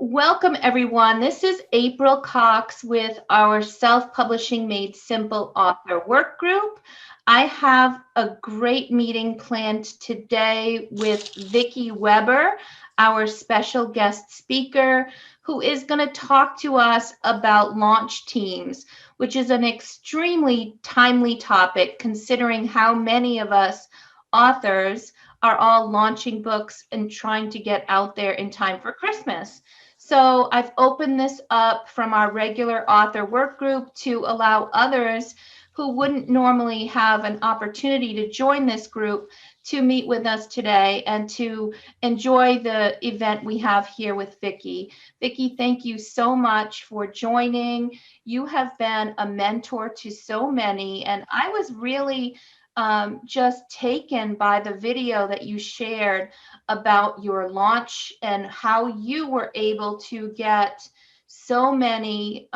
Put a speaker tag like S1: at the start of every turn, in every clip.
S1: Welcome, everyone. This is April Cox with our Self-Publishing Made Simple Author Workgroup. I have a great meeting planned today with Vicki Weber, our special guest speaker, who is going to talk to us about launch teams, which is an extremely timely topic considering how many of us authors are all launching books and trying to get out there in time for Christmas. So I've opened this up from our regular author work group to allow others who wouldn't normally have an opportunity to join this group to meet with us today and to enjoy the event we have here with Vicki. Vicki, thank you so much for joining. You have been a mentor to so many, and I was really just taken by the video that you shared about your launch and how you were able to get so many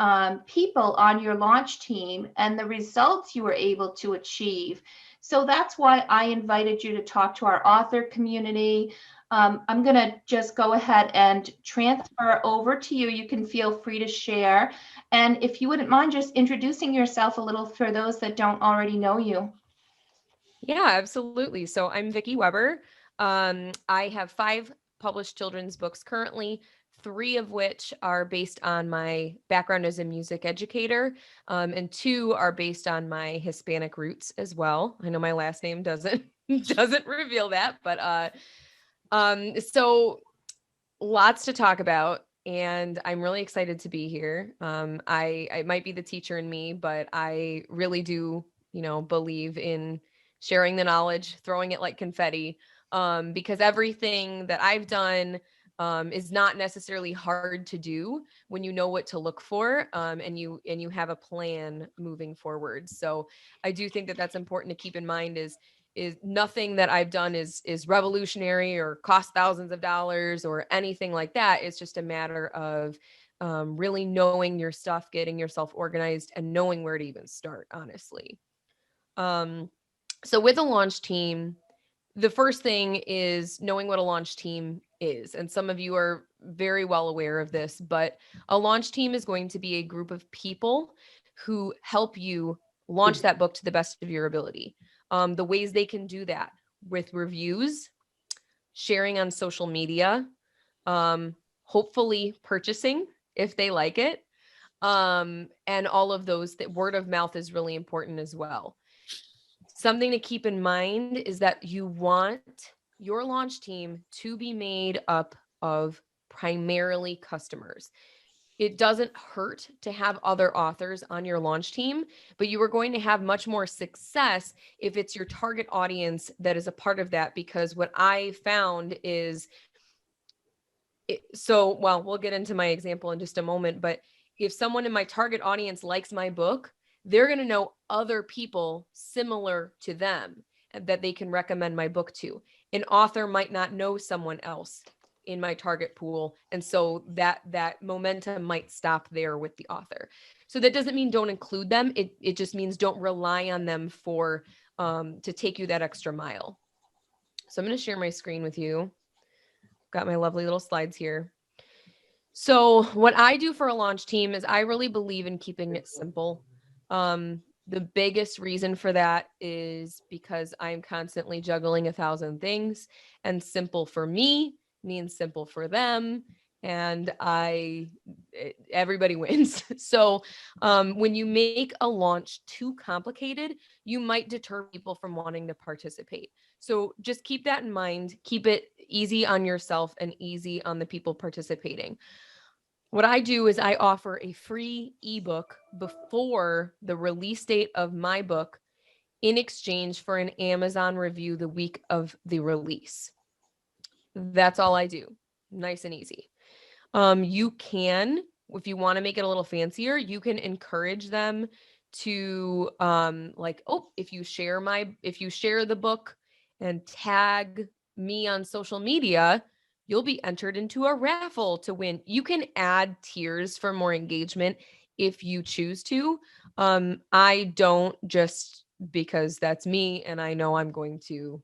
S1: people on your launch team and the results you were able to achieve. So that's why I invited you to talk to our author community. I'm going to just go ahead and transfer over to you. You can feel free to share. And if you wouldn't mind just introducing yourself a little for those that don't already know you.
S2: Yeah, absolutely. So I'm Vicki Weber. I have 5 published children's books currently, 3 of which are based on my background as a music educator, and 2 are based on my Hispanic roots as well. I know my last name doesn't doesn't reveal that, but so lots to talk about. And I'm really excited to be here. I might be the teacher in me, but I really do, believe in sharing the knowledge, throwing it like confetti, because everything that I've done is not necessarily hard to do when you know what to look for, and you have a plan moving forward. So I do think that that's important to keep in mind is nothing that I've done is revolutionary or cost thousands of dollars or anything like that. It's just a matter of really knowing your stuff, getting yourself organized, and knowing where to even start, honestly. Um, so with a launch team, the first thing is knowing what a launch team is. And some of you are very well aware of this, but a launch team is going to be a group of people who help you launch that book to the best of your ability. The ways they can do that with reviews, sharing on social media, hopefully purchasing if they like it. And all of those, that word of mouth is really important as well. Something to keep in mind is that you want your launch team to be made up of primarily customers. It doesn't hurt to have other authors on your launch team, but you are going to have much more success if it's your target audience that is a part of that. Because what I found is, well, we'll get into my example in just a moment, but if someone in my target audience likes my book, they're going to know other people similar to them that they can recommend my book to. An author might not know someone else in my target pool, and so that momentum might stop there with the author. So that doesn't mean don't include them. It just means don't rely on them for to take you that extra mile. So I'm going to share my screen with you. Got my lovely little slides here. So what I do for a launch team is I really believe in keeping it simple. The biggest reason for that is because I'm constantly juggling 1,000 things, and simple for me means simple for them. And everybody wins. So when you make a launch too complicated, you might deter people from wanting to participate. So just keep that in mind. Keep it easy on yourself and easy on the people participating. What I do is I offer a free ebook before the release date of my book in exchange for an Amazon review the week of the release. That's all I do. Nice and easy. You can, if you want to make it a little fancier, you can encourage them to if you share the book and tag me on social media, you'll be entered into a raffle to win. You can add tiers for more engagement if you choose to. I don't, just because that's me and I know I'm going to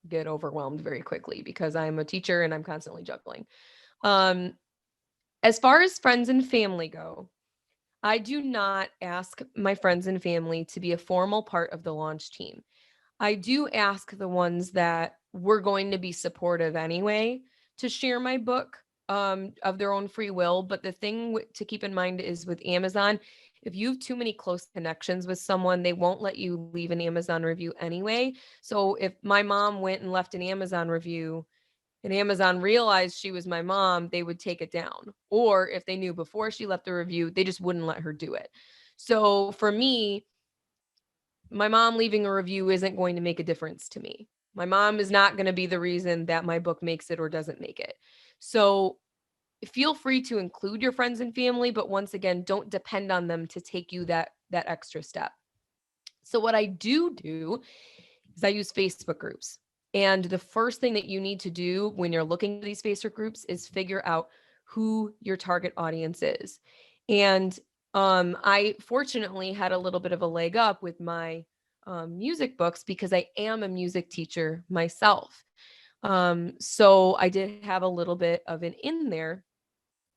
S2: get overwhelmed very quickly because I'm a teacher and I'm constantly juggling. Um, As far as friends and family go, I do not ask my friends and family to be a formal part of the launch team. I do ask the ones that were going to be supportive anyway to share my book of their own free will. But the thing to keep in mind is with Amazon, if you have too many close connections with someone, they won't let you leave an Amazon review anyway. So if my mom went and left an Amazon review and Amazon realized she was my mom, they would take it down. Or if they knew before she left the review, they just wouldn't let her do it. So for me, my mom leaving a review isn't going to make a difference to me. My mom is not going to be the reason that my book makes it or doesn't make it. So feel free to include your friends and family, but once again, don't depend on them to take you that extra step. So what I do is I use Facebook groups. And the first thing that you need to do when you're looking at these Facebook groups is figure out who your target audience is. And I fortunately had a little bit of a leg up with my music books because I am a music teacher myself. So I did have a little bit of an in there.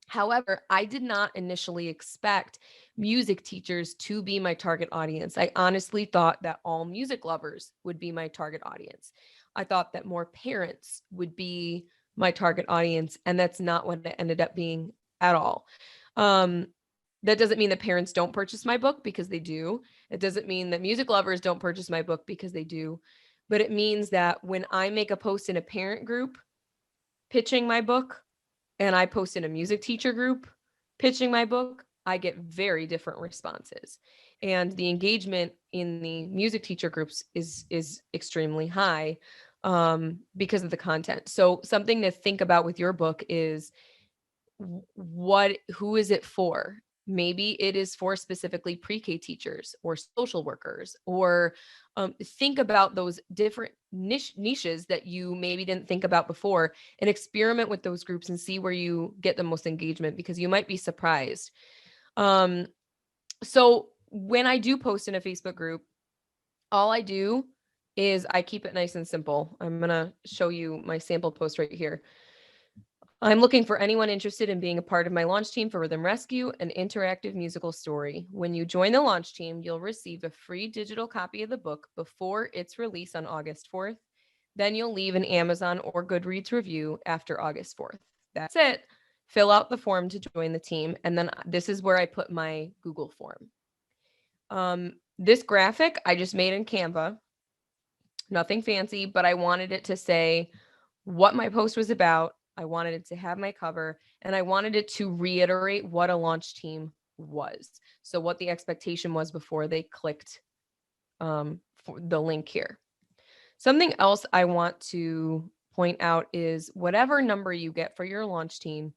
S2: However, I did not initially expect music teachers to be my target audience. I honestly thought that all music lovers would be my target audience. I thought that more parents would be my target audience, and that's not what it ended up being at all. Um, that doesn't mean that parents don't purchase my book, because they do. It doesn't mean that music lovers don't purchase my book, because they do. But it means that when I make a post in a parent group pitching my book, and I post in a music teacher group pitching my book, I get very different responses. And the engagement in the music teacher groups is extremely high because of the content. So something to think about with your book is who is it for? Maybe it is for specifically pre-K teachers or social workers, or think about those different niches that you maybe didn't think about before, and experiment with those groups and see where you get the most engagement, because you might be surprised. So when I do post in a Facebook group, all I do is I keep it nice and simple. I'm going to show you my sample post right here. I'm looking for anyone interested in being a part of my launch team for Rhythm Rescue, an interactive musical story. When you join the launch team, you'll receive a free digital copy of the book before its release on August 4th. Then you'll leave an Amazon or Goodreads review after August 4th. That's it. Fill out the form to join the team. And then this is where I put my Google form. This graphic I just made in Canva. Nothing fancy, but I wanted it to say what my post was about. I wanted it to have my cover, and I wanted it to reiterate what a launch team was. So what the expectation was before they clicked for the link here. Something else I want to point out is whatever number you get for your launch team,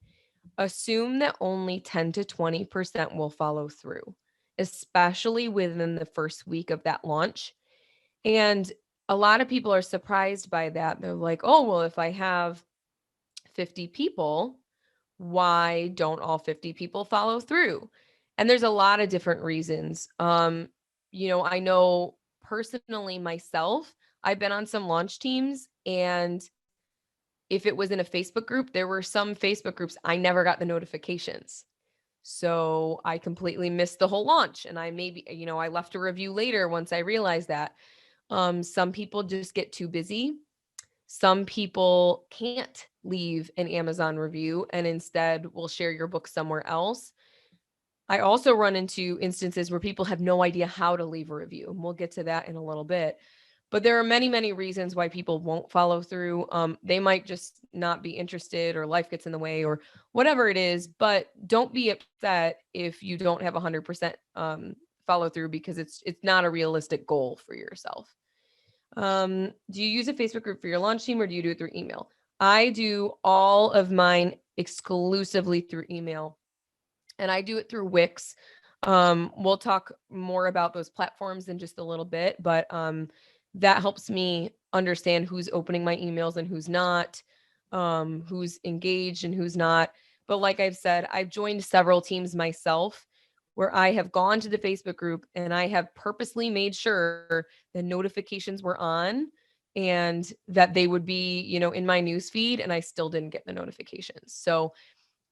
S2: assume that only 10 to 20% will follow through, especially within the first week of that launch. And a lot of people are surprised by that. They're like, oh, well, if I have 50 people, why don't all 50 people follow through? And there's a lot of different reasons. I know personally myself, I've been on some launch teams, and if it was in a Facebook group, there were some Facebook groups I never got the notifications. So I completely missed the whole launch, and I left a review later once I realized that. Some people just get too busy. Some people can't leave an Amazon review and instead will share your book somewhere else. I also run into instances where people have no idea how to leave a review. And we'll get to that in a little bit. But there are many, many reasons why people won't follow through. They might just not be interested, or life gets in the way, or whatever it is. But don't be upset if you don't have 100% follow through, because it's not a realistic goal for yourself. Do you use a Facebook group for your launch team, or do you do it through email? I do all of mine exclusively through email, and I do it through Wix. We'll talk more about those platforms in just a little bit, but that helps me understand who's opening my emails and who's not, who's engaged and who's not. But like I've said, I've joined several teams myself where I have gone to the Facebook group and I have purposely made sure the notifications were on and that they would be, in my news feed, and I still didn't get the notifications. So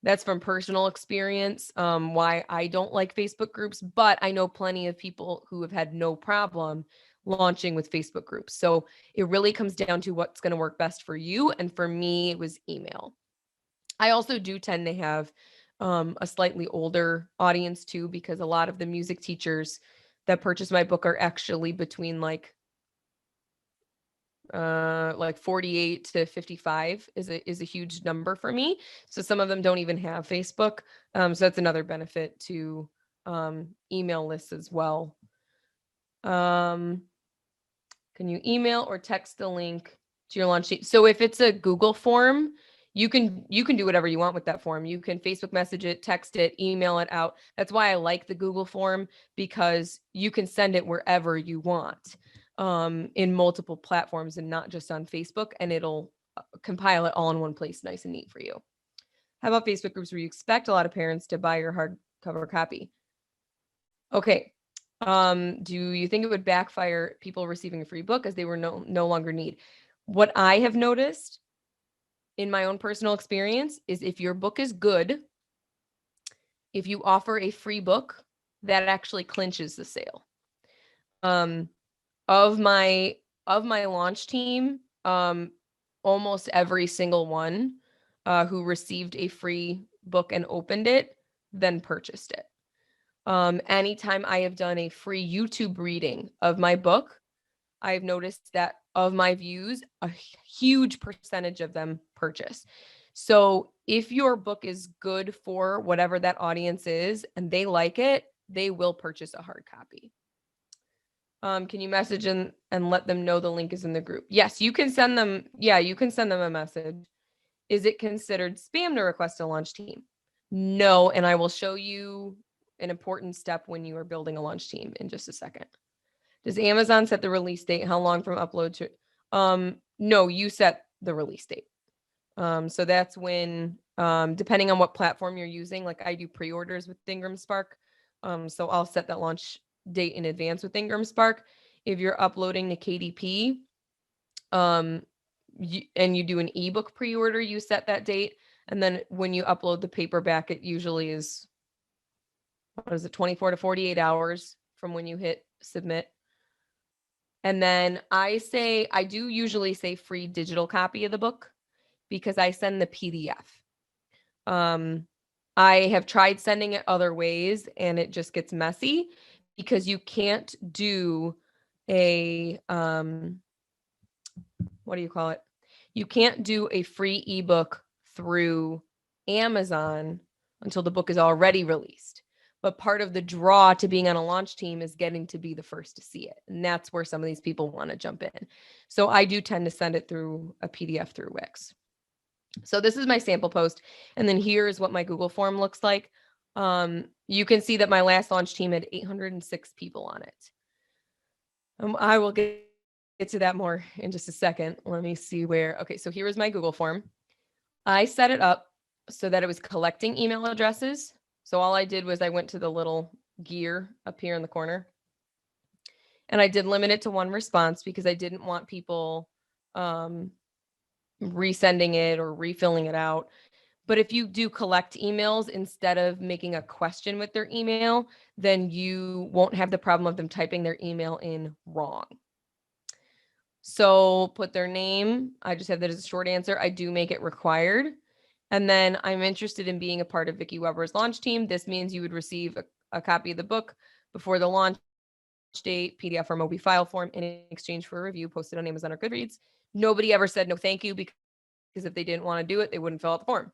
S2: That's from personal experience, why I don't like Facebook groups, but I know plenty of people who have had no problem launching with Facebook groups. So it really comes down to what's going to work best for you. And for me, it was email. I also do tend to have a slightly older audience too, because a lot of the music teachers that purchase my book are actually between like 48 to 55 is a huge number for me. So some of them don't even have Facebook. So that's another benefit to email lists as well. Can you email or text the link to your launch sheet? So if it's a Google form, you can do whatever you want with that form. You can Facebook message it, text it, email it out. That's why I like the Google form, because you can send it wherever you want, in multiple platforms and not just on Facebook, and it'll compile it all in one place, nice and neat for you. How about Facebook groups where you expect a lot of parents to buy your hardcover copy? Okay. Do you think it would backfire people receiving a free book as they were no longer need? What I have noticed in my own personal experience is if your book is good, if you offer a free book, that actually clinches the sale. Of my launch team, almost every single one who received a free book and opened it, then purchased it. Anytime I have done a free YouTube reading of my book, I've noticed that of my views, a huge percentage of them purchase. So if your book is good for whatever that audience is and they like it, they will purchase a hard copy. Can you message and let them know the link is in the group? Yes, you can send them. Yeah, you can send them a message. Is it considered spam to request a launch team? No, and I will show you an important step when you are building a launch team in just a second. Does Amazon set the release date? How long from upload to? No, you set the release date. So that's when, depending on what platform you're using, like I do pre-orders with Ingram Spark. So I'll set that launch date in advance with Ingram Spark. If you're uploading to KDP, and you do an ebook pre-order, you set that date. And then when you upload the paperback, it usually is, 24 to 48 hours from when you hit submit. And then I do usually say free digital copy of the book because I send the PDF. I have tried sending it other ways and it just gets messy because you can't do a, what do you call it? You can't do a free ebook through Amazon until the book is already released. But part of the draw to being on a launch team is getting to be the first to see it. And that's where some of these people want to jump in. So I do tend to send it through a PDF through Wix. So this is my sample post. And then here's what my Google form looks like. You can see that my last launch team had 806 people on it. I will get to that more in just a second. Let me see where. Okay, so here is my Google form. I set it up so that it was collecting email addresses. So all I did was I went to the little gear up here in the corner. And I did limit it to one response because I didn't want people resending it or refilling it out. But if you do collect emails instead of making a question with their email, then you won't have the problem of them typing their email in wrong. So put their name. I just have that as a short answer. I do make it required. And then I'm interested in being a part of Vicki Weber's launch team. This means you would receive a copy of the book before the launch date, PDF or MOBI file form in exchange for a review posted on Amazon or Goodreads. Nobody ever said no thank you because if they didn't want to do it, they wouldn't fill out the form.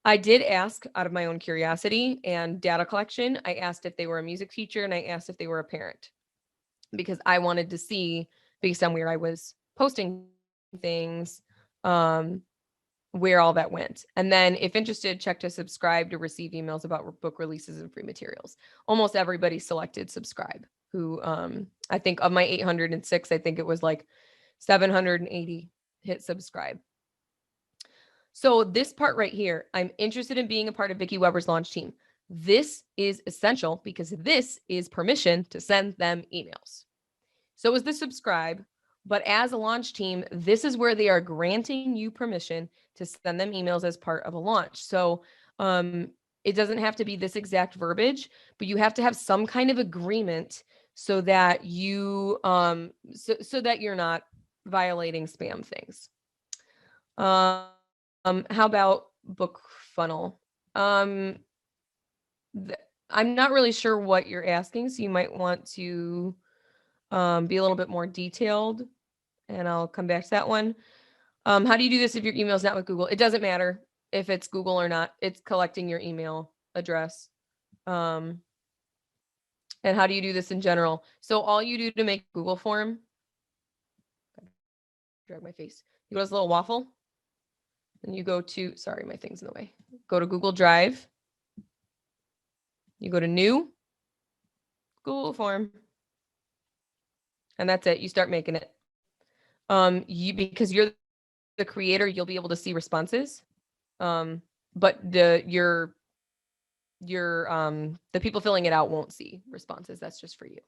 S2: I did ask out of my own curiosity and data collection. I asked if they were a music teacher and I asked if they were a parent because I wanted to see, based on where I was posting things, where all that went. And then if interested, check to subscribe to receive emails about book releases and free materials. Almost everybody selected subscribe, who I think of my 806, I think it was like 780 hit subscribe. So this part right here, I'm interested in being a part of Vicki Weber's launch team. This is essential because this is permission to send them emails. So is the subscribe. But as a launch team, this is where they are granting you permission to send them emails as part of a launch. So it doesn't have to be this exact verbiage, but you have to have some kind of agreement so that you so that you're not violating spam things. How about book funnel? I'm not really sure what you're asking, so you might want to be a little bit more detailed, and I'll come back to that one. How do you do this if your email's not with Google? It doesn't matter if it's Google or not. It's collecting your email address. And how do you do this in general? So all you do to make Google form, drag my face. You go to this little waffle, and you go to, sorry, my thing's in the way. Go to Google Drive. You go to New, Google Form, and that's it. You start making it. Because you're the creator, you'll be able to see responses. But the people filling it out won't see responses. That's just for you.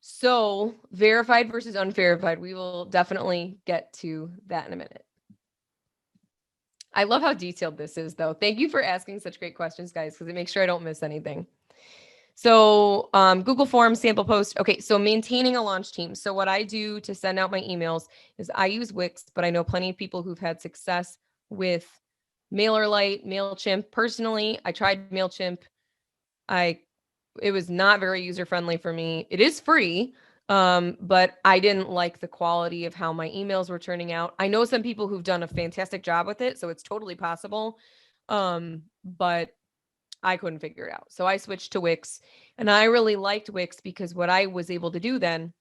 S2: So verified versus unverified, we will definitely get to that in a minute. I love how detailed this is, though. Thank you for asking such great questions, guys, because it makes sure I don't miss anything. So Google Forms, sample post. Okay, so maintaining a launch team. So what I do to send out my emails is I use Wix, but I know plenty of people who've had success with MailerLite, MailChimp. Personally, I tried MailChimp. It was not very user-friendly for me. It is free, but I didn't like the quality of how my emails were turning out. I know some people who've done a fantastic job with it, so it's totally possible. But I couldn't figure it out. So I switched to Wix, and I really liked Wix because what I was able to do then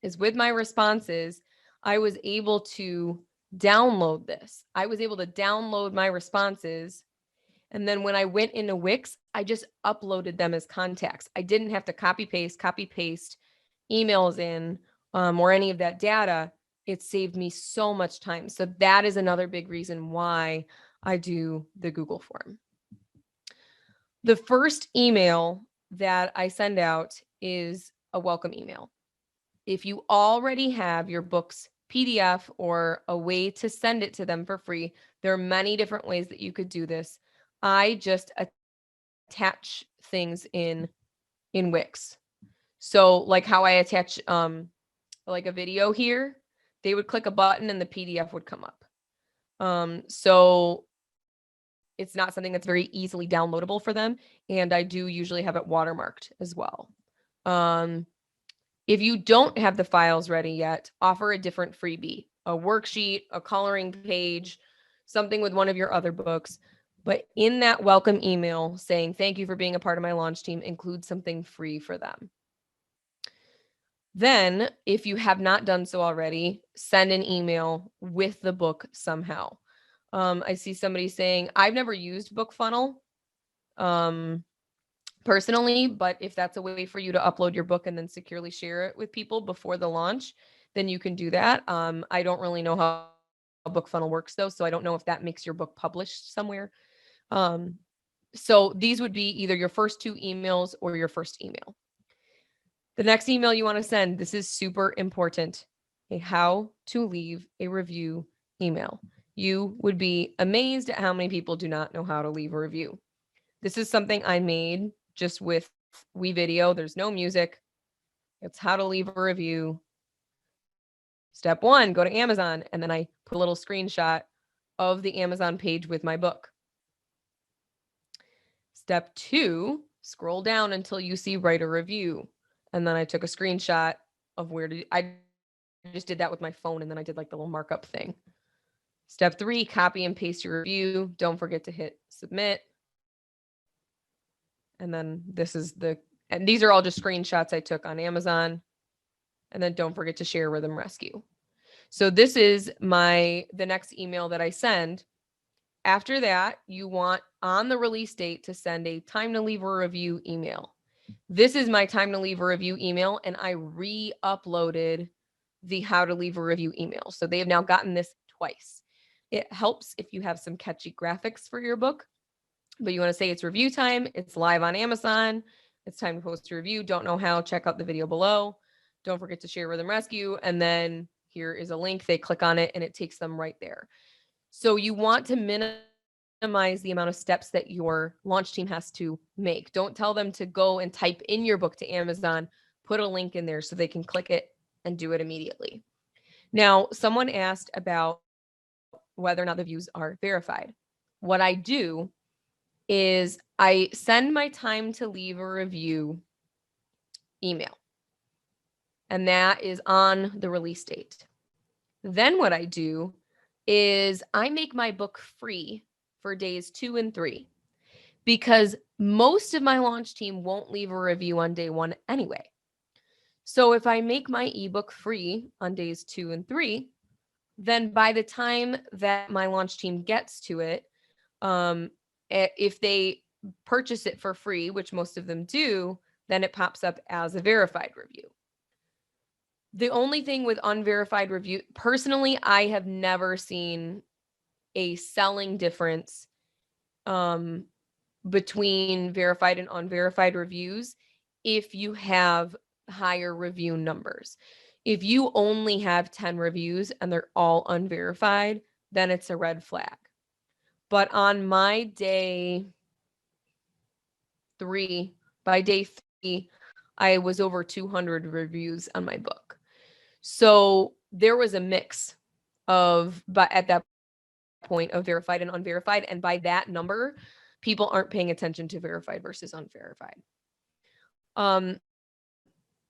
S2: is with my responses, I was able to download this. I was able to download my responses. And then when I went into Wix, I just uploaded them as contacts. I didn't have to copy paste emails in or any of that data. It saved me so much time. So that is another big reason why I do the Google form. The first email that I send out is a welcome email. If you already have your book's PDF or a way to send it to them for free, there are many different ways that you could do this. I just attach things in Wix. So like how I attach like a video here, they would click a button and the PDF would come up. So it's not something that's very easily downloadable for them. And I do usually have it watermarked as well. If you don't have the files ready yet, offer a different freebie, a worksheet, a coloring page, something with one of your other books. But in that welcome email saying, thank you for being a part of my launch team, include something free for them. Then, if you have not done so already, send an email with the book somehow. I see somebody saying, I've never used BookFunnel personally, but if that's a way for you to upload your book and then securely share it with people before the launch, then you can do that. I don't really know how BookFunnel works though, so I don't know if that makes your book published somewhere. So these would be either your first two emails or your first email. The next email you want to send, this is super important, a how to leave a review email. You would be amazed at how many people do not know how to leave a review. This is something I made just with WeVideo. There's no music. It's how to leave a review. Step 1, go to Amazon, and then I put a little screenshot of the Amazon page with my book. Step 2, scroll down until you see write a review. And then I took a screenshot of I just did that with my phone, and then I did like the little markup thing. Step 3, copy and paste your review. Don't forget to hit submit. And then and these are all just screenshots I took on Amazon. And then don't forget to share Rhythm Rescue. So this is the next email that I send. After that, you want on the release date to send a time to leave a review email. This is my time to leave a review email, and I re-uploaded the how to leave a review email. So they have now gotten this twice. It helps if you have some catchy graphics for your book, but you want to say it's review time, it's live on Amazon, it's time to post a review. Don't know how, check out the video below. don't forget to share Rhythm Rescue. And then here is a link. They click on it and it takes them right there. So you want to minimize the amount of steps that your launch team has to make. Don't tell them to go and type in your book to Amazon, put a link in there so they can click it and do it immediately. Now, someone asked about whether or not the reviews are verified. What I do is I send my time to leave a review email, and that is on the release date. Then what I do is I make my book free for days 2 and 3, because most of my launch team won't leave a review on day 1 anyway. So if I make my ebook free on days 2 and 3, then by the time that my launch team gets to it, if they purchase it for free, which most of them do, then it pops up as a verified review. The only thing with unverified review, personally, I have never seen a selling difference between verified and unverified reviews if you have higher review numbers. If you only have 10 reviews and they're all unverified, then it's a red flag. But on my day 3, by day 3, I was over 200 reviews on my book. So there was a mix of, but at that point, of verified and unverified. And by that number, people aren't paying attention to verified versus unverified.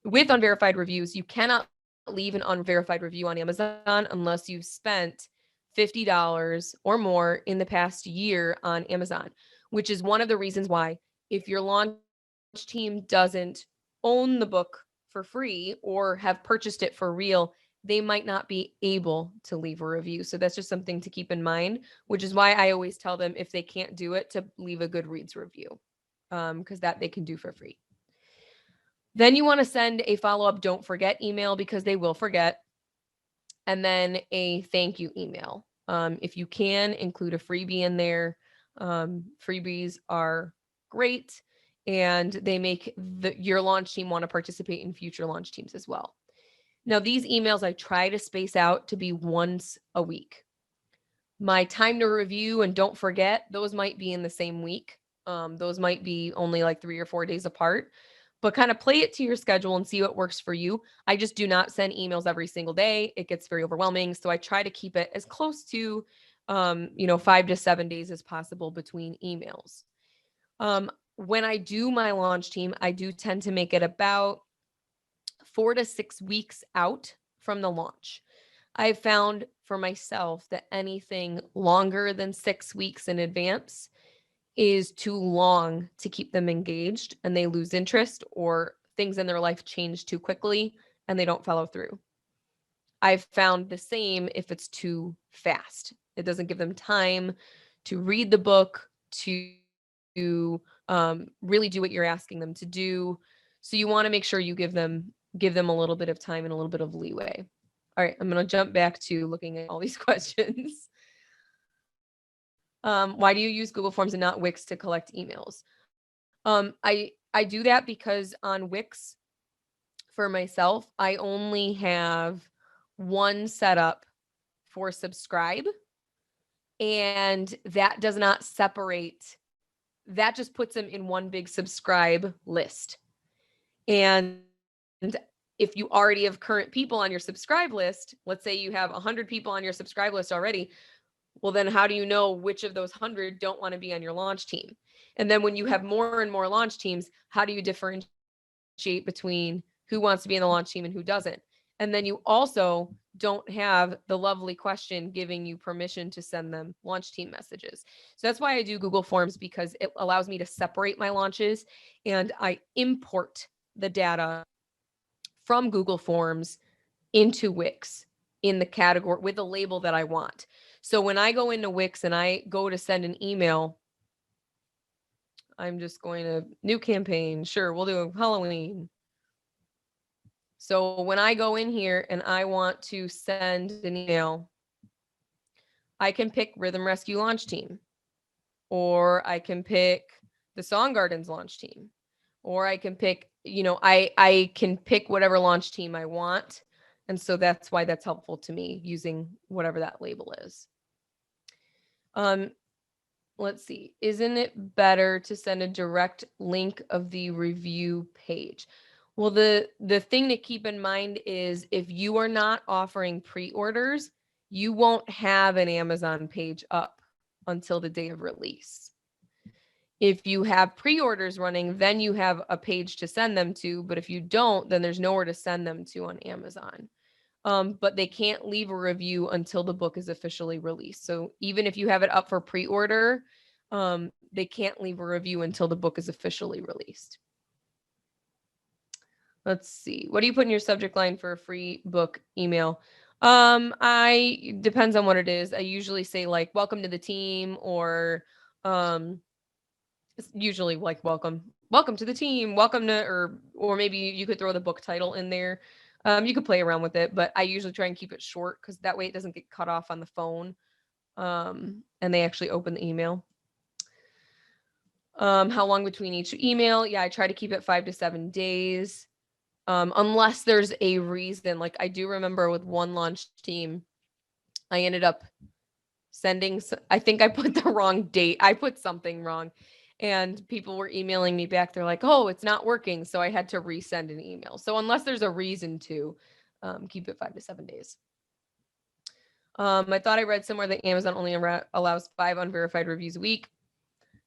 S2: With unverified reviews, you cannot leave an unverified review on Amazon unless you've spent $50 or more in the past year on Amazon, which is one of the reasons why, if your launch team doesn't own the book for free or have purchased it for real, they might not be able to leave a review. So that's just something to keep in mind, which is why I always tell them, if they can't do it, to leave a Goodreads review, because that they can do for free. Then you want to send a follow-up don't forget email, because they will forget. And then a thank you email. If you can, include a freebie in there. Freebies are great, and they make your launch team want to participate in future launch teams as well. Now, these emails I try to space out to be once a week. My time to review and don't forget, those might be in the same week. Those might be only like 3 or 4 days apart, but kind of play it to your schedule and see what works for you. I just do not send emails every single day. It gets very overwhelming. So I try to keep it as close to, 5 to 7 days as possible between emails. When I do my launch team, I do tend to make it about 4 to 6 weeks out from the launch. I've found for myself that anything longer than 6 weeks in advance is too long to keep them engaged, and they lose interest, or things in their life change too quickly and they don't follow through. I've found the same if it's too fast. It doesn't give them time to read the book, to really do what you're asking them to do. So you want to make sure you give them a little bit of time and a little bit of leeway. All right, I'm going to jump back to looking at all these questions. Why do you use Google Forms and not Wix to collect emails? I do that because on Wix, for myself, I only have one setup for subscribe, and that does not separate. That just puts them in one big subscribe list. And if you already have current people on your subscribe list, let's say you have 100 people on your subscribe list already, well, then how do you know which of those 100 don't want to be on your launch team? And then when you have more and more launch teams, how do you differentiate between who wants to be in the launch team and who doesn't? And then you also don't have the lovely question giving you permission to send them launch team messages. So that's why I do Google Forms, because it allows me to separate my launches, and I import the data from Google Forms into Wix in the category with the label that I want. So when I go into Wix and I go to send an email, I'm just going to new campaign. Sure, we'll do Halloween. So when I go in here and I want to send an email, I can pick Rhythm Rescue launch team, or I can pick the Song Gardens launch team, or I can pick I can pick whatever launch team I want. And so that's why that's helpful to me, using whatever that label is. Let's see. Isn't it better to send a direct link of the review page? Well, the thing to keep in mind is if you are not offering pre-orders, you won't have an Amazon page up until the day of release. If you have pre-orders running, then you have a page to send them to. But if you don't, then there's nowhere to send them to on Amazon. But they can't leave a review until the book is officially released. So even if you have it up for pre-order, they can't leave a review until the book is officially released. Let's see. What do you put in your subject line for a free book email? Depends on what it is. I usually say like, welcome to the team, or it's usually like welcome to the team, welcome to, or maybe you could throw the book title in there. You could play around with it, but I usually try and keep it short because that way it doesn't get cut off on the phone. And they actually open the email. How long between each email? Yeah, I try to keep it 5 to 7 days. Unless there's a reason. Like I do remember with one launch team, I ended up sending, I think I put the wrong date. I put something wrong. And people were emailing me back. They're like, oh, it's not working. So I had to resend an email. So unless there's a reason to, keep it 5 to 7 days. I thought I read somewhere that Amazon only allows 5 unverified reviews a week.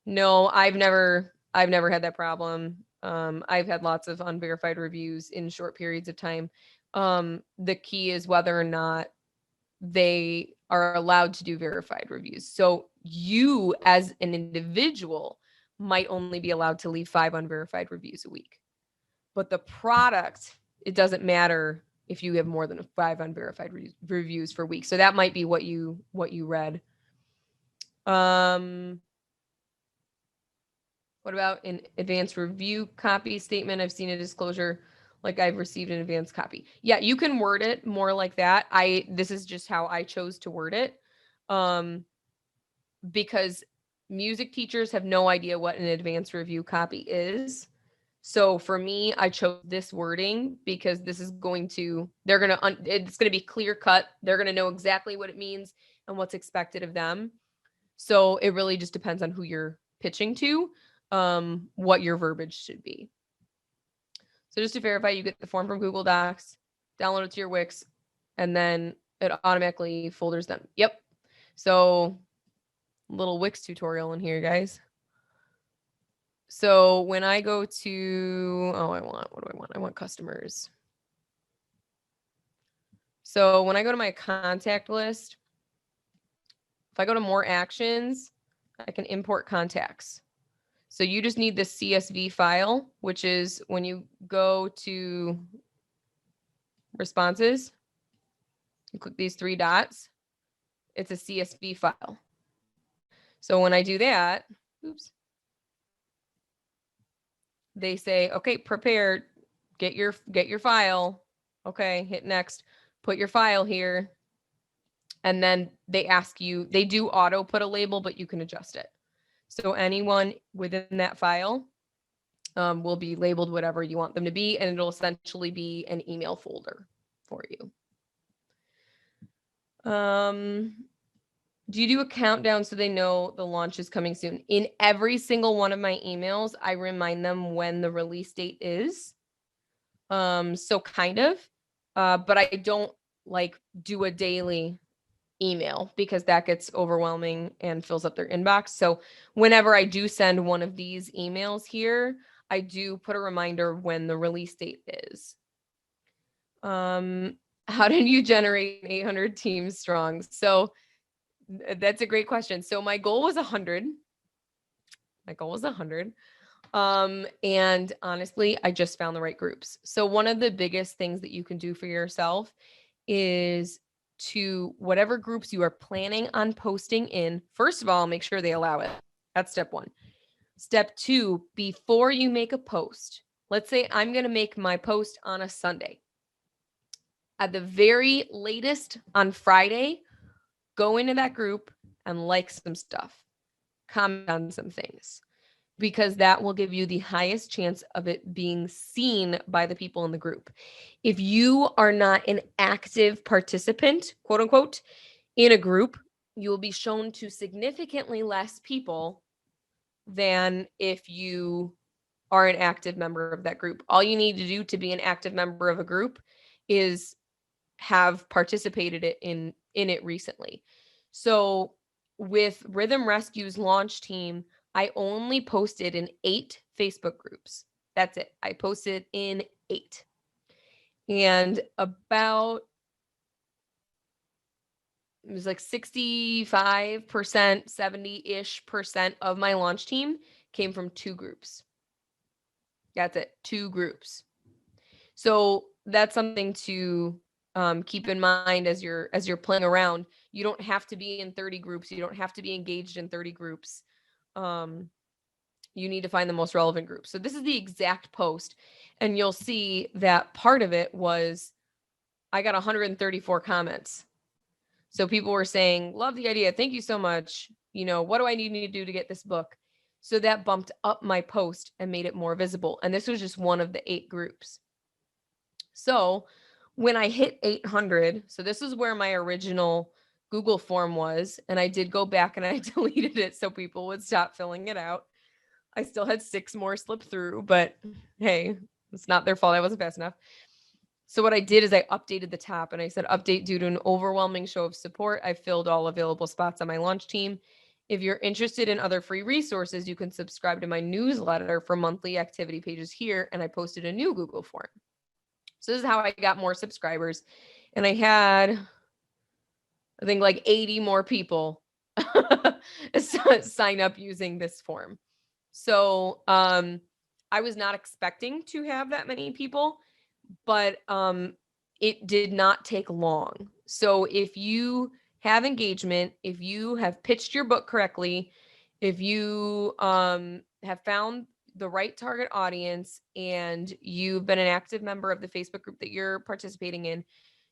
S2: No, I've never had that problem. I've had lots of unverified reviews in short periods of time. The key is whether or not they are allowed to do verified reviews. So you as an individual might only be allowed to leave 5 unverified reviews a week. But the product, it doesn't matter if you have more than 5 unverified reviews for weeks. So that might be what you read. What about an advanced review copy statement? I've seen a disclosure like I've received an advanced copy. Yeah, you can word it more like that. This is just how I chose to word it. Because music teachers have no idea what an advanced review copy is. So for me, I chose this wording because this is going to, it's going to be clear cut. They're going to know exactly what it means and what's expected of them. So it really just depends on who you're pitching to, what your verbiage should be. So just to verify, you get the form from Google Docs, download it to your Wix, and then it automatically folders them. Yep. So little Wix tutorial in here, guys. So when I go to, what do I want? I want customers. So when I go to my contact list, if I go to more actions, I can import contacts. So you just need the CSV file, which is when you go to responses, you click these 3 dots, it's a CSV file. So when I do that, oops, they say, okay, prepare, get your file. Okay, hit next, put your file here. And then they ask you, they do auto put a label, but you can adjust it. So anyone within that file will be labeled whatever you want them to be, and it'll essentially be an email folder for you. Do you do a countdown so they know the launch is coming soon? In every single one of my emails, I remind them when the release date is. So kind of, but I don't like do a daily email because that gets overwhelming and fills up their inbox. So whenever I do send one of these emails here, I do put a reminder when the release date is. How did you generate 800 teams strong? So that's a great question. So my goal was 100. And honestly, I just found the right groups. So one of the biggest things that you can do for yourself is to whatever groups you are planning on posting in, first of all, make sure they allow it. That's step 1. Step 2, before you make a post, let's say I'm going to make my post on a Sunday. At the very latest on Friday, go into that group and like some stuff, comment on some things. because that will give you the highest chance of it being seen by the people in the group. If you are not an active participant, quote unquote, in a group, you will be shown to significantly less people than if you are an active member of that group. All you need to do to be an active member of a group is have participated in it recently. So with Rhythm Rescue's launch team, I only posted in 8 Facebook groups. That's it. I posted in 8. And about, it was like 65%, 70-ish percent of my launch team came from 2 groups. That's it, 2 groups. So that's something to keep in mind as you're playing around. You don't have to be in 30 groups. You don't have to be engaged in 30 groups. You need to find the most relevant group. So this is the exact post, and you'll see that part of it was I got 134 comments. So people were saying, love the idea. Thank you so much. What do I need to do to get this book? So that bumped up my post and made it more visible. And this was just one of the 8 groups. So when I hit 800, so this is where my original Google form was, and I did go back and I deleted it so people would stop filling it out. I still had 6 more slip through, but hey, it's not their fault. I wasn't fast enough. So what I did is I updated the top and I said, update due to an overwhelming show of support. I filled all available spots on my launch team. If you're interested in other free resources, you can subscribe to my newsletter for monthly activity pages here. And I posted a new Google form. So this is how I got more subscribers. And I had, I think, like 80 more people sign up using this form. So I was not expecting to have that many people, but it did not take long. So if you have engagement, if you have pitched your book correctly, if you have found the right target audience and you've been an active member of the Facebook group that you're participating in,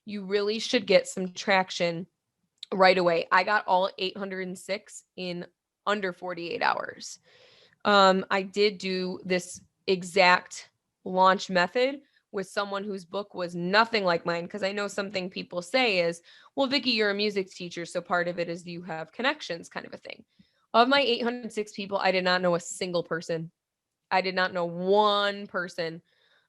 S2: you really should get some traction right away. I got all 806 in under 48 hours. I did do this exact launch method with someone whose book was nothing like mine, because I know something people say is, well, Vicki, you're a music teacher, so part of it is you have connections, kind of a thing. Of my 806 people, I did not know a single person. I did not know one person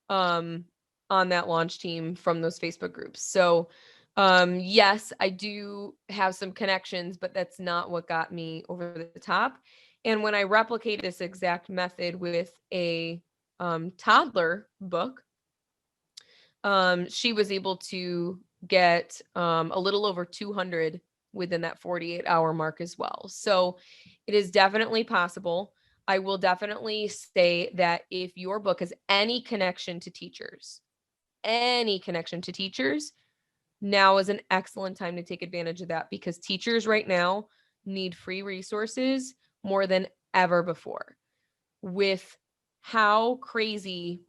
S2: on that launch team from those Facebook groups. So yes, I do have some connections, but that's not what got me over the top. And when I replicate this exact method with a toddler book, she was able to get a little over 200 within that 48-hour mark as well. So it is definitely possible. I will definitely say that if your book has any connection to teachers, now is an excellent time to take advantage of that, because teachers right now need free resources more than ever before. With how crazy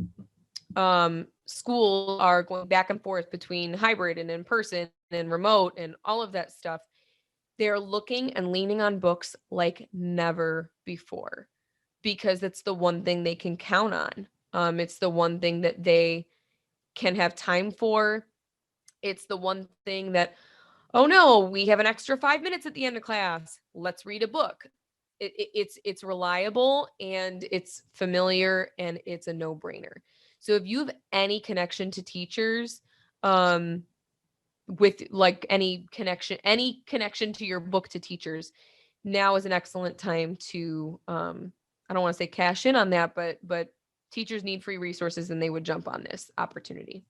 S2: schools are going back and forth between hybrid and in person and remote and all of that stuff, they're looking and leaning on books like never before, because it's the one thing they can count on. It's the one thing that they can have time for. It's the one thing that, oh no, we have an extra 5 minutes at the end of class. Let's read a book. It's reliable and it's familiar and it's a no-brainer. So if you have any connection to teachers, with like any connection to your book to teachers, now is an excellent time to I don't want to say cash in on that, but teachers need free resources and they would jump on this opportunity.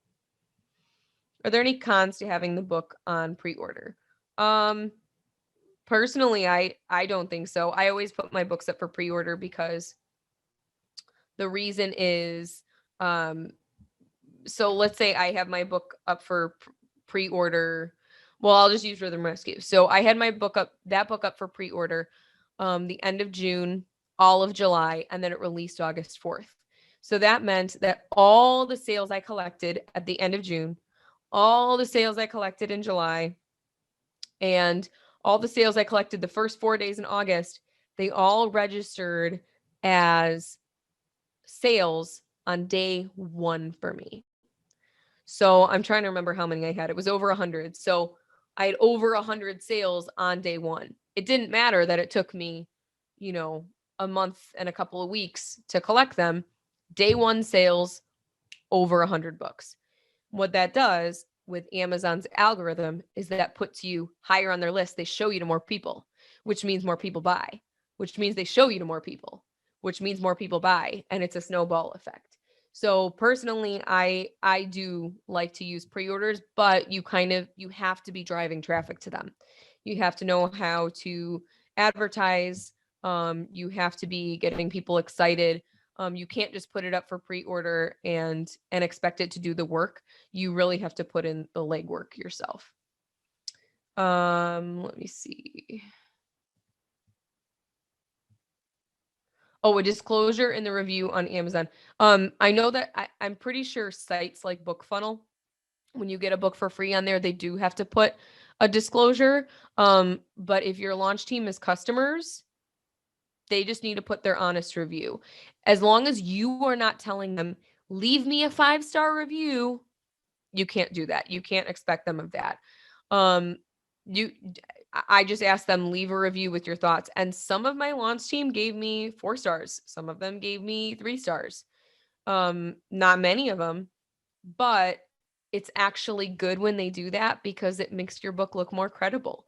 S2: Are there any cons to having the book on pre-order? Personally, I don't think so. I always put my books up for pre-order because the reason is, so let's say I have my book up for pre-order. Well, I'll just use Rhythm Rescue. So I had my book up for pre-order the end of June, all of July, and then it released August 4th. So that meant that all the sales I collected at the end of June, all the sales I collected in July, and all the sales I collected the first 4 days in August, they all registered as sales on day one for me. So I'm trying to remember how many I had. It was over 100. So I had over 100 sales on day one. It didn't matter that it took me, a month and a couple of weeks to collect them. Day one sales, over 100 books. What that does with Amazon's algorithm is that puts you higher on their list. They show you to more people, which means more people buy, which means they show you to more people, which means more people buy, and it's a snowball effect. So personally, I do like to use pre-orders, but you have to be driving traffic to them. You have to know how to advertise. You have to be getting people excited. You can't just put it up for pre-order and expect it to do the work. You really have to put in the legwork yourself. Let me see. Oh, a disclosure in the review on Amazon. I know that I'm pretty sure sites like BookFunnel, when you get a book for free on there, they do have to put a disclosure. But if your launch team is customers, they just need to put their honest review. As long as you are not telling them, leave me a 5-star review, you can't do that. You can't expect them of that. I just asked them, leave a review with your thoughts. And some of my launch team gave me 4 stars. Some of them gave me 3 stars. Not many of them, but it's actually good when they do that because it makes your book look more credible.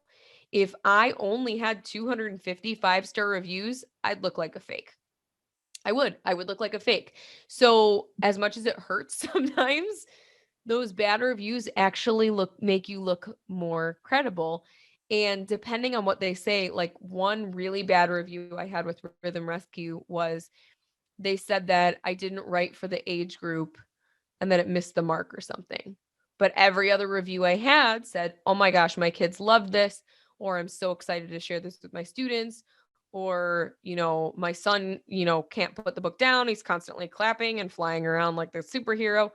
S2: If I only had 250 5-star reviews, I'd look like a fake. I would look like a fake. So as much as it hurts sometimes, those bad reviews actually make you look more credible. And depending on what they say, like one really bad review I had with Rhythm Rescue was they said that I didn't write for the age group and that it missed the mark or something. But every other review I had said, oh my gosh, my kids loved this, or I'm so excited to share this with my students, or, my son, can't put the book down. He's constantly clapping and flying around like the superhero.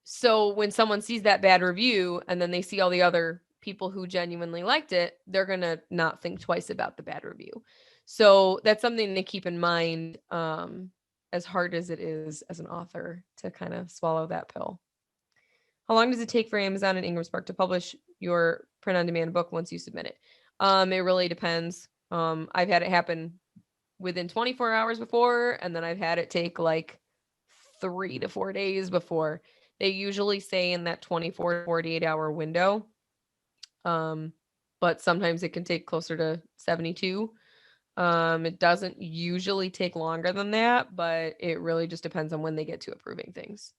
S2: So when someone sees that bad review and then they see all the other people who genuinely liked it, they're going to not think twice about the bad review. So that's something to keep in mind, as hard as it is as an author to kind of swallow that pill. How long does it take for Amazon and Ingram Spark to publish your print-on-demand book once you submit it? It really depends. I've had it happen within 24 hours before, and then I've had it take like 3 to 4 days before. They usually say in that 24 to 48 hour window. But sometimes it can take closer to 72. It doesn't usually take longer than that, but it really just depends on when they get to approving things.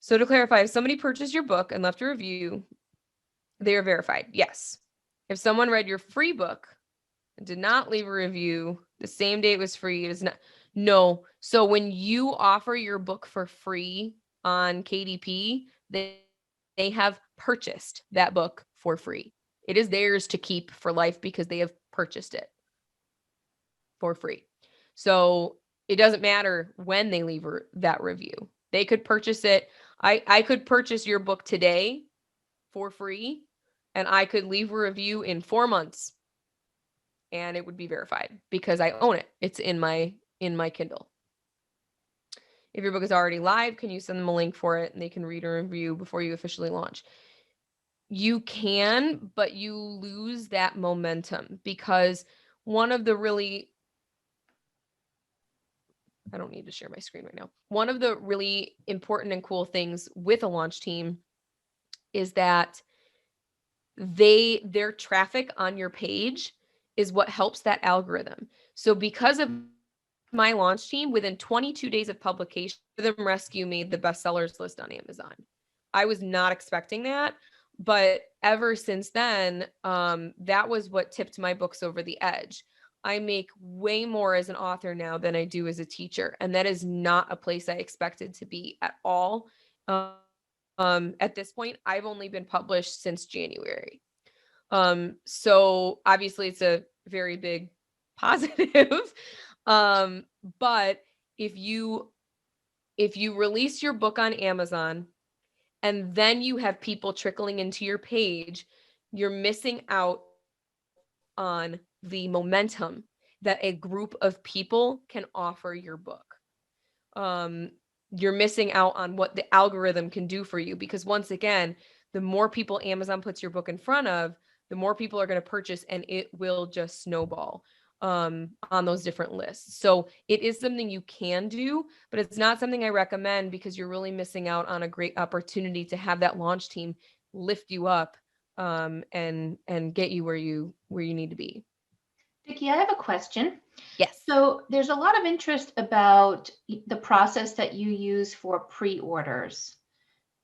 S2: So to clarify, if somebody purchased your book and left a review, they are verified. Yes. If someone read your free book and did not leave a review the same day it was free, it is not. No. So when you offer your book for free on KDP, they have purchased that book for free. It is theirs to keep for life because they have purchased it for free. So it doesn't matter when they leave that review. They could purchase it. I could purchase your book today for free, and I could leave a review in 4 months and it would be verified because I own it. It's in my Kindle. If your book is already live, can you send them a link for it and they can read a review before you officially launch? You can, but you lose that momentum because one of the really, I don't need to share my screen right now. One of the really important and cool things with a launch team is that their traffic on your page is what helps that algorithm. So because of my launch team, within 22 days of publication, Rhythm Rescue made the bestsellers list on Amazon. I was not expecting that, but ever since then, that was what tipped my books over the edge. I make way more as an author now than I do as a teacher, and that is not a place I expected to be at all. At this point, I've only been published since January. So obviously it's a very big positive. But if you release your book on Amazon and then you have people trickling into your page, you're missing out on the momentum that that a group of people can offer your book. You're missing out on what the algorithm can do for you, because once again, the more people Amazon puts your book in front of, the more people are going to purchase, and it will just snowball on those different lists. So it is something you can do, but it's not something I recommend, because you're really missing out on a great opportunity to have that launch team lift you up and get you where you need to be.
S1: Vicki, I have a question.
S2: Yes.
S1: So there's a lot of interest about the process that you use for pre-orders.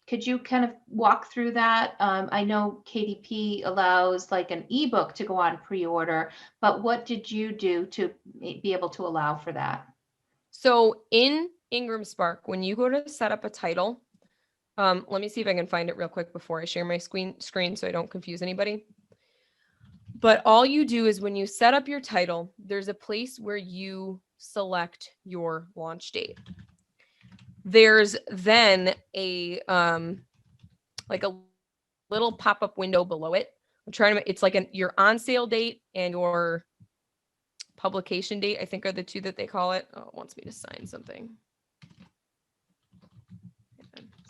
S1: Could you kind of walk through that? I know KDP allows like an ebook to go on pre-order, but what did you do to be able to allow for that?
S2: So in Ingram Spark, when you go to set up a title, let me see if I can find it real quick before I share my screen so I don't confuse anybody. But all you do is when you set up your title, there's a place where you select your launch date. There's then a like a little pop-up window below it. I'm trying to, it's like your on sale date and your publication date, I think, are the two that they call it. Oh, it wants me to sign something.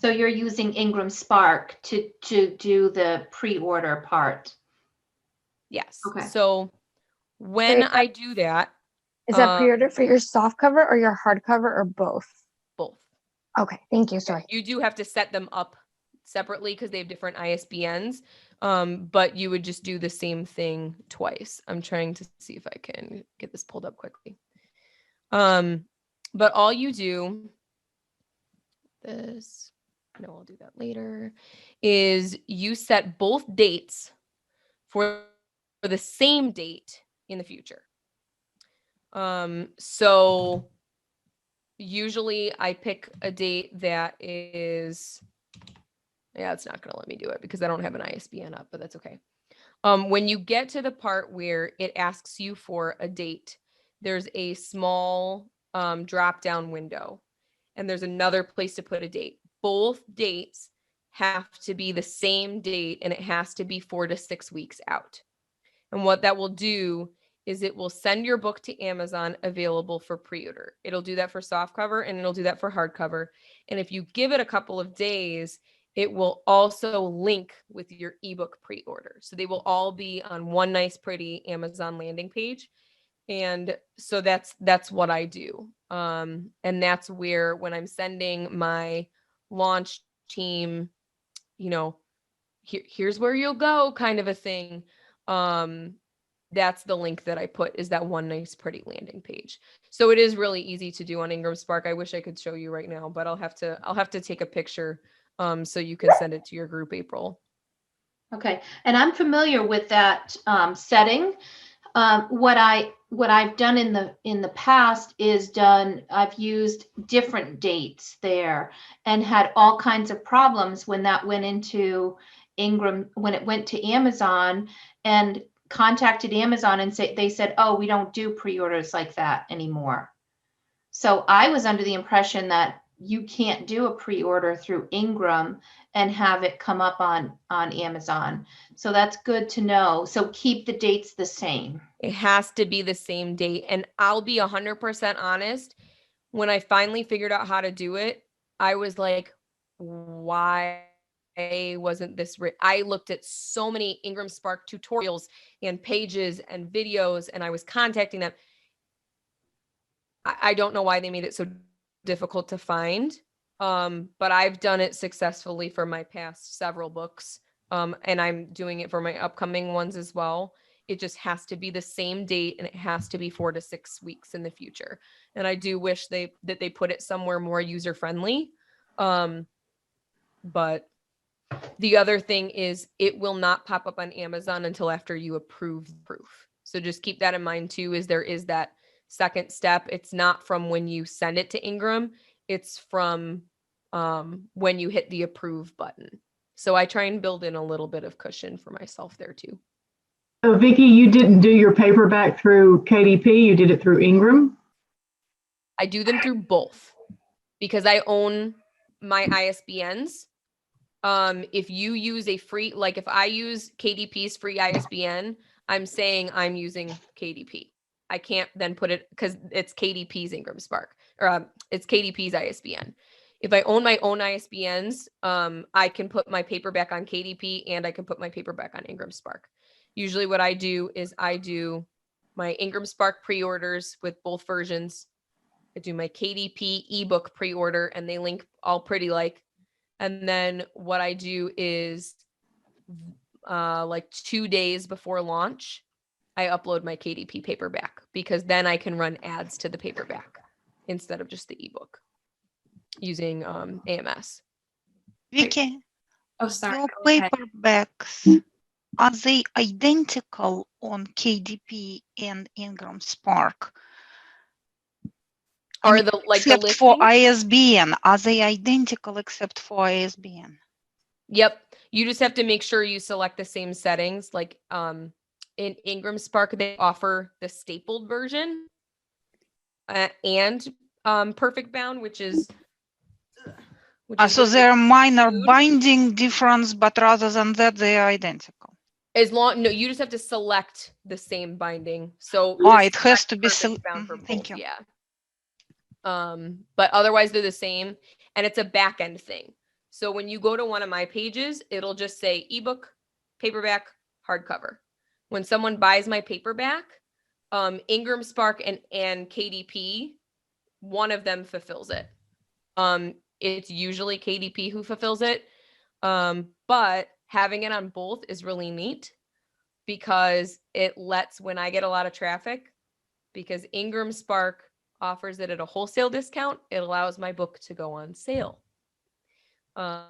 S1: So you're using Ingram Spark to do the pre-order part.
S2: Yes.
S1: Okay.
S2: So when I do that,
S3: is that pre-order for your soft cover or your hardcover or both?
S2: Both.
S3: Okay, thank you. Sorry.
S2: You do have to set them up separately because they have different ISBNs, but you would just do the same thing twice. I'm trying to see if I can get this pulled up quickly. But all you do, I'll do that later, is you set both dates for the same date in the future. So usually I pick a date that is, it's not going to let me do it because I don't have an ISBN up, but that's okay. When you get to the part where it asks you for a date, there's a small drop down window, and there's another place to put a date. Both dates have to be the same date, and it has to be 4 to 6 weeks out. And what that will do is it will send your book to Amazon available for pre-order. It'll do that for softcover and it'll do that for hardcover. And if you give it a couple of days, it will also link with your ebook pre-order. So they will all be on one nice, pretty Amazon landing page. And so that's what I do. And that's where, when I'm sending my launch team, here's where you'll go kind of a thing. That's the link that I put, is that one nice, pretty landing page. So it is really easy to do on Ingram Spark. I wish I could show you right now, but I'll have to take a picture so you can send it to your group, April.
S1: Okay, and I'm familiar with that setting. What I've done in the past is I've used different dates there and had all kinds of problems when that went into Ingram, when it went to Amazon, and contacted Amazon and they said, oh, we don't do pre-orders like that anymore. So I was under the impression that you can't do a pre-order through Ingram and have it come up on Amazon. So that's good to know. So keep the dates the same.
S2: It has to be the same date. And I'll be 100% honest. When I finally figured out how to do it, I was like, why wasn't this written? I looked at so many Ingram Spark tutorials and pages and videos, and I was contacting them. I don't know why they made it so difficult to find, but I've done it successfully for my past several books, and I'm doing it for my upcoming ones as well. It just has to be the same date, and it has to be 4 to 6 weeks in the future. And I do wish that they put it somewhere more user friendly. But the other thing is, it will not pop up on Amazon until after you approve the proof. So just keep that in mind too, is there is that second step. It's not from when you send it to Ingram, it's from when you hit the approve button. So I try and build in a little bit of cushion for myself there too.
S4: So Vicki, you didn't do your paperback through KDP, you did it through Ingram?
S2: I do them through both because I own my ISBNs. If you use a free, like if I use KDP's free ISBN, I'm saying I'm using KDP. I can't then put it because it's KDP's Ingram Spark, or it's KDP's ISBN. If I own my own ISBNs, I can put my paperback on KDP and I can put my paperback on Ingram Spark. Usually what I do is I do my Ingram Spark pre-orders with both versions. I do my KDP ebook pre-order and they link all pretty like. And then what I do is like 2 days before launch, I upload my KDP paperback because then I can run ads to the paperback instead of just the ebook using AMS.
S5: Vicky,
S6: Oh, sorry.
S5: your
S6: Go ahead.
S5: paperbacks, are they identical on KDP and Ingram Spark? I
S2: Are
S5: mean,
S2: the
S5: except for
S2: listing?
S5: ISBN, are they identical except for ISBN?
S2: Yep. You just have to make sure you select the same settings. Like in Ingram Spark, they offer the stapled version and perfect bound, which is
S5: So
S2: really
S5: there are minor
S2: crude.
S5: binding difference, but rather than that, they are identical.
S2: No, you just have to select the same binding. So
S5: It has to be
S2: bound for both.
S5: Thank you.
S2: Yeah. But otherwise they're the same, and it's a back end thing. So when you go to one of my pages, it'll just say ebook, paperback, hardcover. When someone buys my paperback, Ingram Spark and KDP, one of them fulfills it. It's usually KDP who fulfills it. But having it on both is really neat because it lets, when I get a lot of traffic, because Ingram Spark offers it at a wholesale discount, it allows my book to go on sale,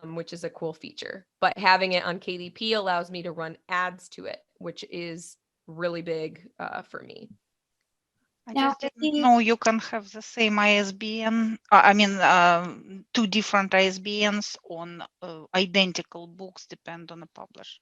S2: which is a cool feature. But having it on KDP allows me to run ads to it, which is really big for me.
S5: I
S6: Now,
S5: just didn't
S6: Vicky-
S5: know you can have the same ISBN. Two different ISBNs on identical books depend on the publisher.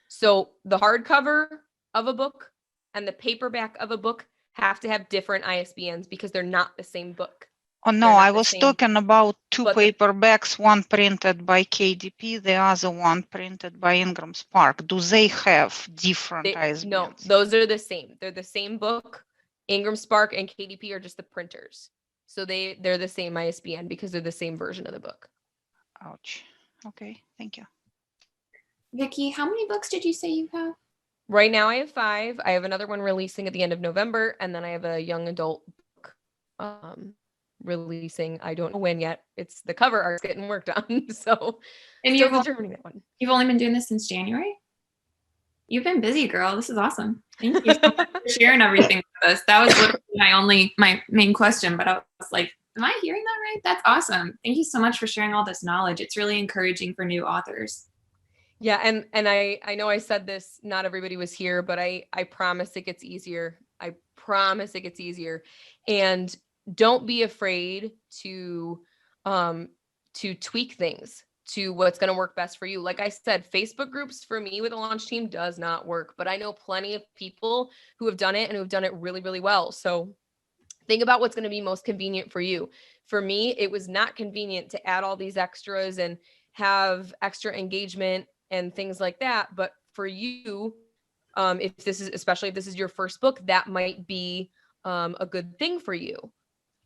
S2: So the hardcover of a book and the paperback of a book have to have different ISBNs because they're not the same book.
S5: Oh no,
S2: They're not
S5: I
S2: the
S5: was
S2: same,
S5: talking about two
S2: but the-
S5: paperbacks, one printed by KDP, the other one printed by Ingram Spark. Do they have different ISBNs?
S2: No, those are the same. They're the same book. Ingram Spark and KDP are just the printers. So they're the same ISBN because they're the same version of the book.
S5: Ouch. Okay, thank you.
S6: Vicky, how many books did you say you have?
S2: Right now I have 5. I have another one releasing at the end of November, and then I have a young adult book releasing. I don't know when yet. It's the cover art's getting worked on. So
S6: And
S2: still determining that one.
S6: you've only been doing this since January? You've been busy, girl. This is awesome. Thank you so much for sharing everything with us. That was literally my main question, but I was like, am I hearing that right? That's awesome. Thank you so much for sharing all this knowledge. It's really encouraging for new authors.
S2: Yeah, and I know I said this, not everybody was here, but I promise it gets easier. I promise it gets easier. And don't be afraid to tweak things to what's going to work best for you. Like I said, Facebook groups for me with a launch team does not work, but I know plenty of people who have done it and who've done it really, really well. So think about what's going to be most convenient for you. For me, it was not convenient to add all these extras and have extra engagement and things like that. But for you, especially if this is your first book, that might be a good thing for you.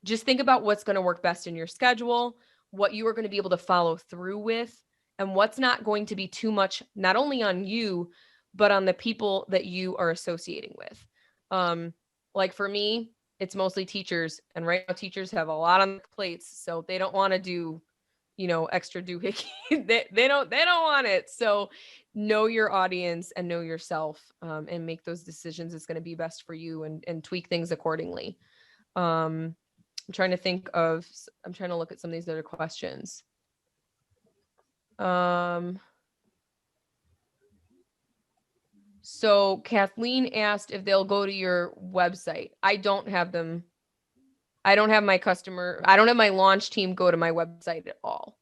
S2: Just think about what's going to work best in your schedule, what you are going to be able to follow through with, and what's not going to be too much, not only on you, but on the people that you are associating with. Like for me, it's mostly teachers, and right now teachers have a lot on their plates, so they don't want to do, extra doohickey. they don't want it. So know your audience and know yourself, and make those decisions. It's going to be best for you, and tweak things accordingly. I'm trying to look at some of these other questions. So Kathleen asked if they'll go to your website. I don't have them. I don't have my launch team go to my website at all.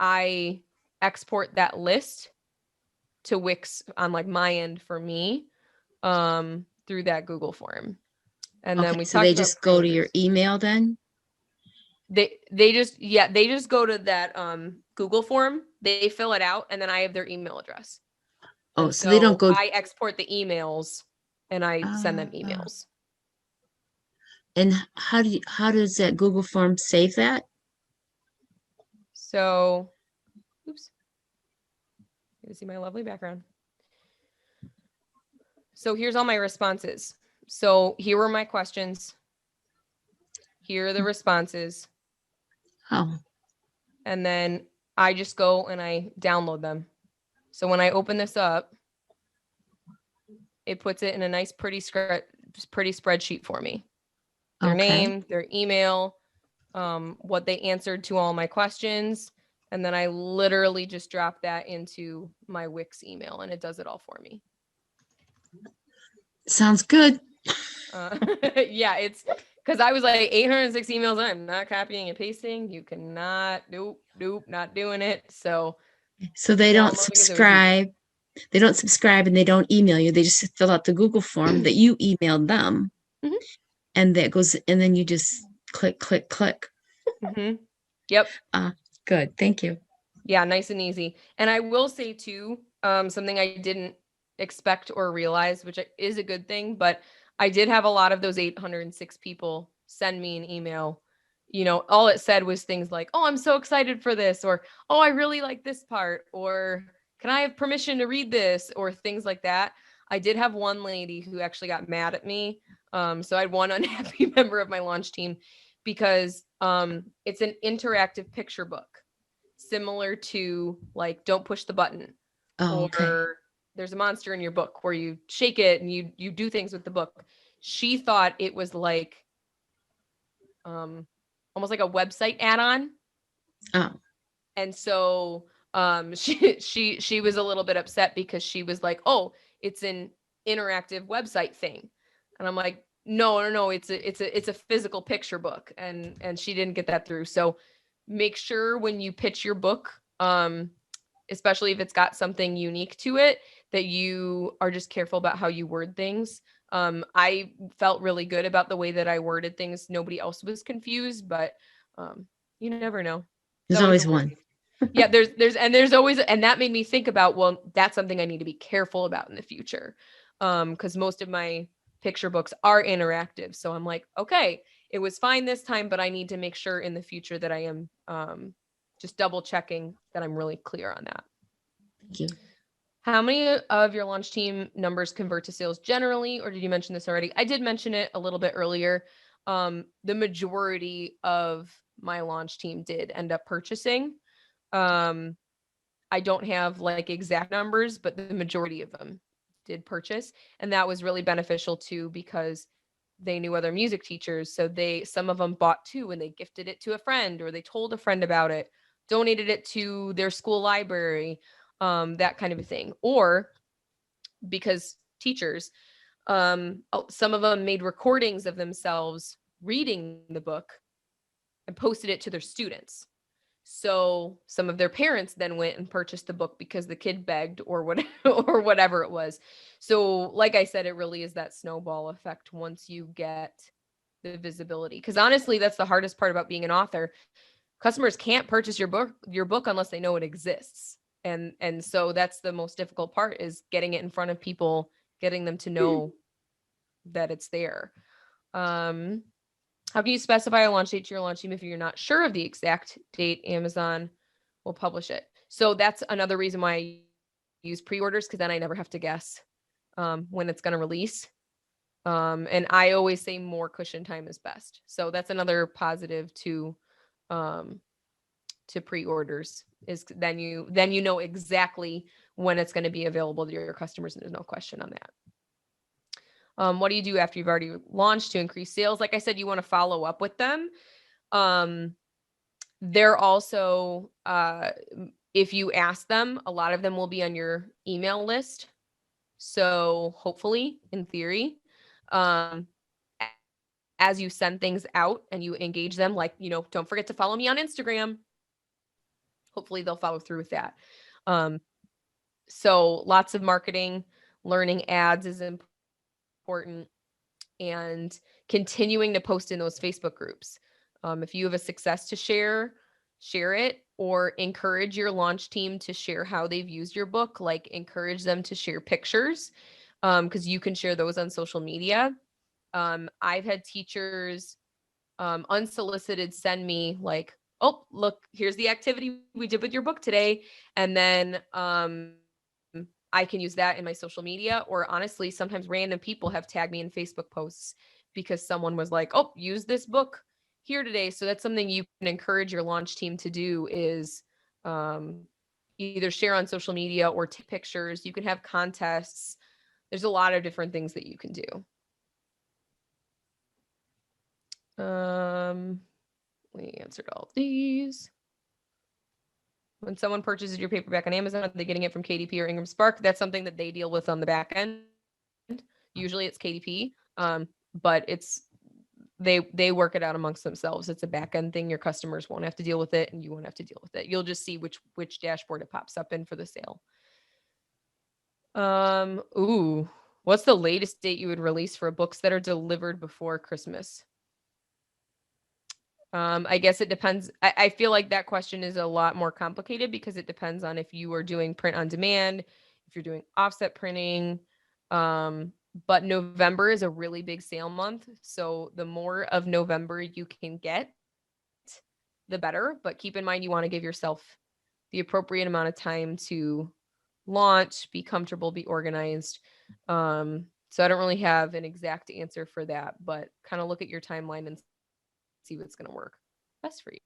S2: I export that list to Wix on like my end for me, through that Google form. And then we
S7: so they just go to your email then?
S2: They just go to that Google form, they fill it out, and then I have their email address.
S7: Oh,
S2: And
S7: so they don't go.
S2: I export the emails and I send them
S7: Ah.
S2: emails.
S7: And how does that Google form save that?
S2: So, oops, you see my lovely background. So here's all my responses. So here were my questions. Here are the responses.
S7: Oh,
S2: And then I just go and I download them. So when I open this up, it puts it in a nice, pretty spreadsheet for me. Their
S7: okay.
S2: name, their email, what they answered to all my questions. And then I literally just drop that into my Wix email and it does it all for me.
S7: Sounds good.
S2: Yeah, it's because I was like 806 emails. I'm not copying and pasting. You cannot, nope, not doing it. So
S7: So they don't
S2: downloading is always easy.
S7: subscribe. They don't subscribe and they don't email you. They just fill out the Google form that you emailed them.
S2: Mhm.
S7: And that goes, and then you just click, click, click.
S2: Mhm. Yep.
S7: Good. Thank you.
S2: Yeah, nice and easy. And I will say too, something I didn't expect or realize, which is a good thing, but I did have a lot of those 806 people send me an email. You know, all it said was things like, "Oh, I'm so excited for this," or "Oh, I really like this part," or "Can I have permission to read this?" or things like that. I did have one lady who actually got mad at me. So I had one unhappy member of my launch team because it's an interactive picture book, similar to like Don't Push the Button,
S7: Oh, okay.
S2: or There's a Monster in Your Book, where you shake it and you do things with the book. She thought it was like almost like a website add-on.
S7: Oh,
S2: And so she was a little bit upset because she was like, "Oh, it's an interactive website thing." And I'm like, no, it's a physical picture book. And she didn't get that through. So make sure when you pitch your book, especially if it's got something unique to it, that you are just careful about how you word things. I felt really good about the way that I worded things. Nobody else was confused, but you never know.
S7: there's
S2: It's
S7: always
S2: a
S7: one.
S2: yeah, there's always, and that made me think about, well, that's something I need to be careful about in the future. Because most of my picture books are interactive. So I'm like, okay, it was fine this time, but I need to make sure in the future that I am just double checking that I'm really clear on that.
S7: Thank you.
S2: How many of your launch team numbers convert to sales generally, or did you mention this already? I did mention it a little bit earlier. The majority of my launch team did end up purchasing. I don't have like exact numbers, but the majority of them did purchase. And that was really beneficial too, because they knew other music teachers. So some of them bought two and they gifted it to a friend, or they told a friend about it, donated it to their school library, that kind of a thing. Or because teachers, some of them made recordings of themselves reading the book and posted it to their students. So some of their parents then went and purchased the book because the kid begged, or whatever it was. So like I said, it really is that snowball effect once you get the visibility. Because honestly, that's the hardest part about being an author. Customers can't purchase your book unless they know it exists. And so that's the most difficult part, is getting it in front of people, getting them to know that it's there. How can you specify a launch date to your launch team if you're not sure of the exact date Amazon will publish it? So that's another reason why I use pre-orders, because then I never have to guess when it's going to release. And I always say more cushion time is best. So that's another positive to pre-orders, is then you know exactly when it's going to be available to your customers, and there's no question on that. What do you do after you've already launched to increase sales? Like I said, you want to follow up with them. They're also, if you ask them, a lot of them will be on your email list. So hopefully, in theory, as you send things out and you engage them, like, don't forget to follow me on Instagram. Hopefully they'll follow through with that. So lots of marketing, learning ads is important, and continuing to post in those Facebook groups. If you have a success to share it, or encourage your launch team to share how they've used your book. Like, encourage them to share pictures. because you can share those on social media. I've had teachers unsolicited send me like, oh, look, here's the activity we did with your book today. And then I can use that in my social media, or honestly, sometimes random people have tagged me in Facebook posts because someone was like, oh, use this book here today. So that's something you can encourage your launch team to do, is either share on social media or take pictures. You can have contests. There's a lot of different things that you can do. We answered all these. When someone purchases your paperback on Amazon, are they getting it from KDP or Ingram Spark? That's something that they deal with on the back end. Usually it's KDP, but they work it out amongst themselves. It's a back end thing. Your customers won't have to deal with it, and you won't have to deal with it. You'll just see which dashboard it pops up in for the sale. Ooh, what's the latest date you would release for books that are delivered before Christmas? I guess it depends. I feel like that question is a lot more complicated because it depends on if you are doing print on demand, if you're doing offset printing. But November is a really big sale month. So the more of November you can get, the better. But keep in mind, you want to give yourself the appropriate amount of time to launch, be comfortable, be organized. So I don't really have an exact answer for that, but kind of look at your timeline and see what's going to work best for you.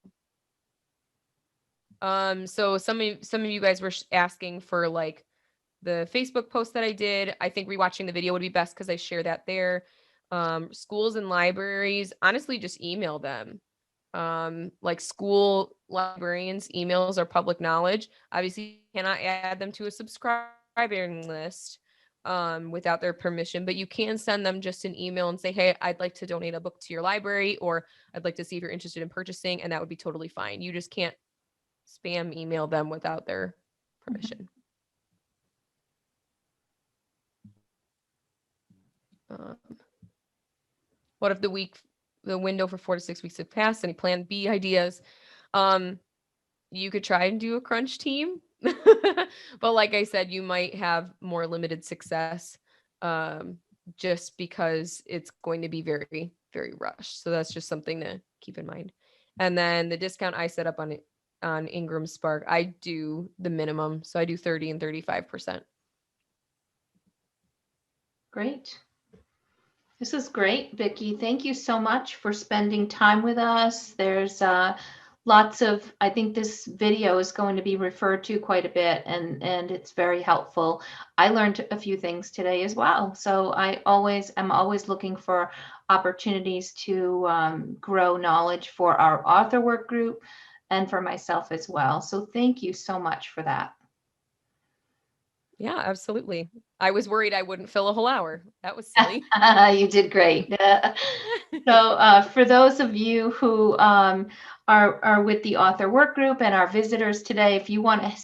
S2: So some of you guys were asking for like the Facebook post that I did. I think rewatching the video would be best because I share that there. Schools and libraries, honestly, just email them. Like school librarians' emails are public knowledge. Obviously, you cannot add them to a subscribing list without their permission, but you can send them just an email and say, hey, I'd like to donate a book to your library, or I'd like to see if you're interested in purchasing, and that would be totally fine. You just can't spam email them without their permission. What if the window for 4 to 6 weeks have passed? Any plan B ideas? You could try and do a crunch team, but like I said, you might have more limited success just because it's going to be very, very rushed. So that's just something to keep in mind. And then the discount I set up on Ingram Spark, I do the minimum. So I do 30 and 35%.
S1: Great. This is great, Vicki. Thank you so much for spending time with us. There's lots of, I think this video is going to be referred to quite a bit, and it's very helpful. I learned a few things today as well. So I'm always looking for opportunities to grow knowledge for our author work group and for myself as well. So thank you so much for that.
S2: Yeah, absolutely. I was worried I wouldn't fill a whole hour. That was silly.
S1: You did great. So for those of you who are with the author work group and our visitors today, if you want to